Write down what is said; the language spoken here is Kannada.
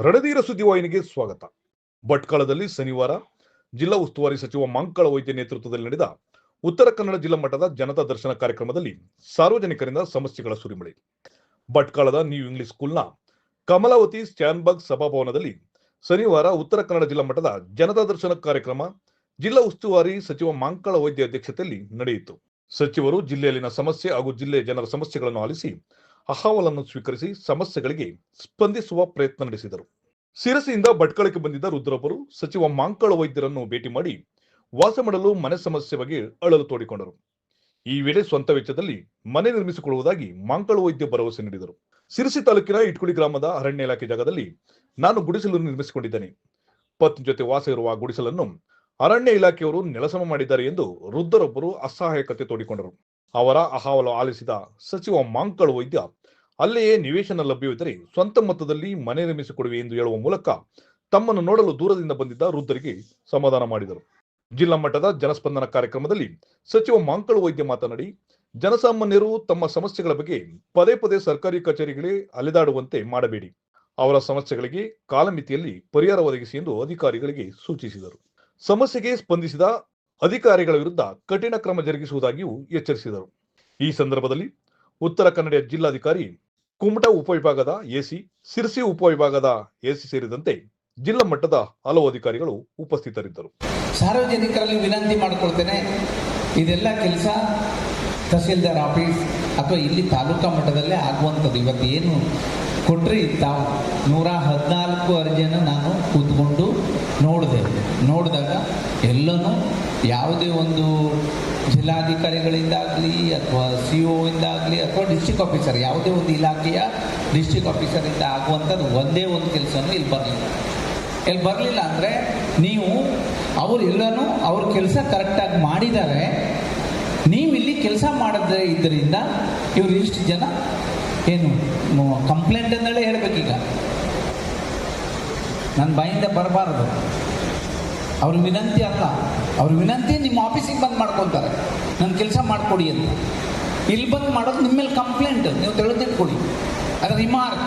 ರಣಧೀರ ಸುದ್ದಿವಾಹಿನಿಗೆ ಸ್ವಾಗತ. ಭಟ್ಕಳದಲ್ಲಿ ಶನಿವಾರ ಜಿಲ್ಲಾ ಉಸ್ತುವಾರಿ ಸಚಿವ ಮಂಕಳ ವೈದ್ಯ ನೇತೃತ್ವದಲ್ಲಿ ನಡೆದ ಉತ್ತರ ಕನ್ನಡ ಜಿಲ್ಲಾ ಮಟ್ಟದ ಜನತಾ ದರ್ಶನ ಕಾರ್ಯಕ್ರಮದಲ್ಲಿ ಸಾರ್ವಜನಿಕರಿಂದ ಸಮಸ್ಯೆಗಳ ಸುರಿಮಳೆ. ಭಟ್ಕಳದ ನ್ಯೂ ಇಂಗ್ಲಿಷ್ ಸ್ಕೂಲ್ನ ಕಮಲಾವತಿ ಸ್ಟ್ಯಾನ್ಬರ್ಗ್ ಸಭಾಭವನದಲ್ಲಿ ಶನಿವಾರ ಉತ್ತರ ಕನ್ನಡ ಜಿಲ್ಲಾ ಮಟ್ಟದ ಜನತಾ ದರ್ಶನ ಕಾರ್ಯಕ್ರಮ ಜಿಲ್ಲಾ ಉಸ್ತುವಾರಿ ಸಚಿವ ಮಂಕಳ ವೈದ್ಯ ಅಧ್ಯಕ್ಷತೆಯಲ್ಲಿ ನಡೆಯಿತು. ಸಚಿವರು ಜಿಲ್ಲೆಯಲ್ಲಿನ ಸಮಸ್ಯೆ ಹಾಗೂ ಜಿಲ್ಲೆಯ ಜನರ ಸಮಸ್ಯೆಗಳನ್ನು ಆಲಿಸಿ ಅಹವಾಲನ್ನು ಸ್ವೀಕರಿಸಿ ಸಮಸ್ಯೆಗಳಿಗೆ ಸ್ಪಂದಿಸುವ ಪ್ರಯತ್ನ ನಡೆಸಿದರು. ಶಿರಸಿಯಿಂದ ಭಟ್ಕಳಕ್ಕೆ ಬಂದಿದ್ದ ರುದ್ರೊಬ್ಬರು ಸಚಿವ ಮಂಕಳ ವೈದ್ಯರನ್ನು ಭೇಟಿ ಮಾಡಿ ವಾಸ ಮಾಡಲು ಮನೆ ಸಮಸ್ಯೆ ಬಗ್ಗೆ ಅಳಲು ತೋಡಿಕೊಂಡರು. ಈ ವೇಳೆ ಸ್ವಂತ ವೆಚ್ಚದಲ್ಲಿ ಮನೆ ನಿರ್ಮಿಸಿಕೊಳ್ಳುವುದಾಗಿ ಮಂಕಳ ವೈದ್ಯ ಭರವಸೆ ನೀಡಿದರು. ಶಿರಸಿ ತಾಲೂಕಿನ ಇಟ್ಕುಳಿ ಗ್ರಾಮದ ಅರಣ್ಯ ಇಲಾಖೆ ಜಾಗದಲ್ಲಿ ನಾನು ಗುಡಿಸಲು ನಿರ್ಮಿಸಿಕೊಂಡಿದ್ದೇನೆ. ಪತ್ನಿ ಜೊತೆ ವಾಸ ಇರುವ ಗುಡಿಸಲನ್ನು ಅರಣ್ಯ ಇಲಾಖೆಯವರು ನೆಲಸಮ ಮಾಡಿದ್ದಾರೆ ಎಂದು ವೃದ್ಧರೊಬ್ಬರು ಅಸಹಾಯಕತೆ ತೋಡಿಕೊಂಡರು. ಅವರ ಅಹವಾಲು ಆಲಿಸಿದ ಸಚಿವ ಮಂಕಳ ವೈದ್ಯ ಅಲ್ಲಿಯೇ ನಿವೇಶನ ಲಭ್ಯವಿದ್ದರೆ ಸ್ವಂತ ಮೊತ್ತದಲ್ಲಿ ಮನೆ ನಿರ್ಮಿಸಿಕೊಡುವೆ ಎಂದು ಹೇಳುವ ಮೂಲಕ ತಮ್ಮನ್ನು ನೋಡಲು ದೂರದಿಂದ ಬಂದಿದ್ದ ವೃದ್ಧರಿಗೆ ಸಮಾಧಾನ ಮಾಡಿದರು. ಜಿಲ್ಲಾ ಮಟ್ಟದ ಜನಸ್ಪಂದನ ಕಾರ್ಯಕ್ರಮದಲ್ಲಿ ಸಚಿವ ಮಂಕಳ ವೈದ್ಯ ಮಾತನಾಡಿ, ಜನಸಾಮಾನ್ಯರು ತಮ್ಮ ಸಮಸ್ಯೆಗಳ ಬಗ್ಗೆ ಪದೇ ಪದೇ ಸರ್ಕಾರಿ ಕಚೇರಿಗಳೇ ಅಲೆದಾಡುವಂತೆ ಮಾಡಬೇಡಿ. ಅವರ ಸಮಸ್ಯೆಗಳಿಗೆ ಕಾಲಮಿತಿಯಲ್ಲಿ ಪರಿಹಾರ ಒದಗಿಸಿ ಎಂದು ಅಧಿಕಾರಿಗಳಿಗೆ ಸೂಚಿಸಿದರು. ಸಮಸ್ಯೆಗೆ ಸ್ಪಂದಿಸಿದ ಅಧಿಕಾರಿಗಳ ವಿರುದ್ಧ ಕಠಿಣ ಕ್ರಮ ಜರುಗಿಸುವುದಾಗಿಯೂ ಎಚ್ಚರಿಸಿದರು. ಈ ಸಂದರ್ಭದಲ್ಲಿ ಉತ್ತರ ಕನ್ನಡ ಜಿಲ್ಲಾಧಿಕಾರಿ, ಕುಮಟಾ ಉಪವಿಭಾಗದ ಎಸಿ, ಶಿರಸಿ ಉಪವಿಭಾಗದ ಎಸಿ ಸೇರಿದಂತೆ ಜಿಲ್ಲಾ ಮಟ್ಟದ ಹಲವು ಅಧಿಕಾರಿಗಳು ಉಪಸ್ಥಿತರಿದ್ದರು. ಸಾರ್ವಜನಿಕರಲ್ಲಿ ವಿನಂತಿ ಮಾಡಿಕೊಳ್ತೇನೆ, ಇದೆಲ್ಲ ಕೆಲಸ ತಹಸೀಲ್ದಾರ್ ಆಫೀಸ್ ಅಥವಾ ಇಲ್ಲಿ ತಾಲೂಕಾ ಮಟ್ಟದಲ್ಲೇ ಆಗುವಂಥದ್ದು. ಇವತ್ತು ಏನು ಕೊಟ್ಟರೆ ತಾವು 114 ಅರ್ಜಿಯನ್ನು ನಾನು ಕೂತ್ಕೊಂಡು ನೋಡಿದಾಗ ಎಲ್ಲನೂ ಯಾವುದೇ ಒಂದು ಜಿಲ್ಲಾಧಿಕಾರಿಗಳಿಂದಾಗಲಿ ಅಥವಾ CO ಇಂದಾಗಲಿ ಅಥವಾ ಡಿಸ್ಟ್ರಿಕ್ಟ್ ಆಫೀಸರ್, ಯಾವುದೇ ಒಂದು ಇಲಾಖೆಯ ಡಿಸ್ಟ್ರಿಕ್ಟ್ ಆಫೀಸರಿಂದ ಆಗುವಂಥದ್ದು ಒಂದೇ ಒಂದು ಕೆಲಸನೂ ಇಲ್ಲಿ ಬರಲಿಲ್ಲ ಅಂದರೆ ನೀವು ಅವರೆಲ್ಲನೂ ಅವ್ರ ಕೆಲಸ ಕರೆಕ್ಟಾಗಿ ಮಾಡಿದ್ದಾರೆ, ನೀವು ಇಲ್ಲಿ ಕೆಲಸ ಮಾಡದೇ ಇದರಿಂದ ಇವರು ಇಷ್ಟು ಜನ ಏನು ಕಂಪ್ಲೇಂಟ್ ಅಂದೇಳಿ ಹೇಳಬೇಕೀಗ. ನನ್ನ ಬಾಯಿಂದ ಬರಬಾರದು. ಅವ್ರ ವಿನಂತಿ ಅಲ್ಲ, ಅವ್ರ ವಿನಂತಿ ನಿಮ್ಮ ಆಫೀಸಿಗೆ ಬಂದು ಮಾಡ್ಕೊತಾರೆ, ನನ್ನ ಕೆಲಸ ಮಾಡಿಕೊಡಿ ಅಂತ. ಇಲ್ಲಿ ಬಂದು ಮಾಡೋದು ನಿಮ್ಮ ಮೇಲೆ ಕಂಪ್ಲೇಂಟ್, ನೀವು ತಿಳಿದಿಟ್ಕೊಡಿ. ಅದು ರಿಮಾರ್ಕ್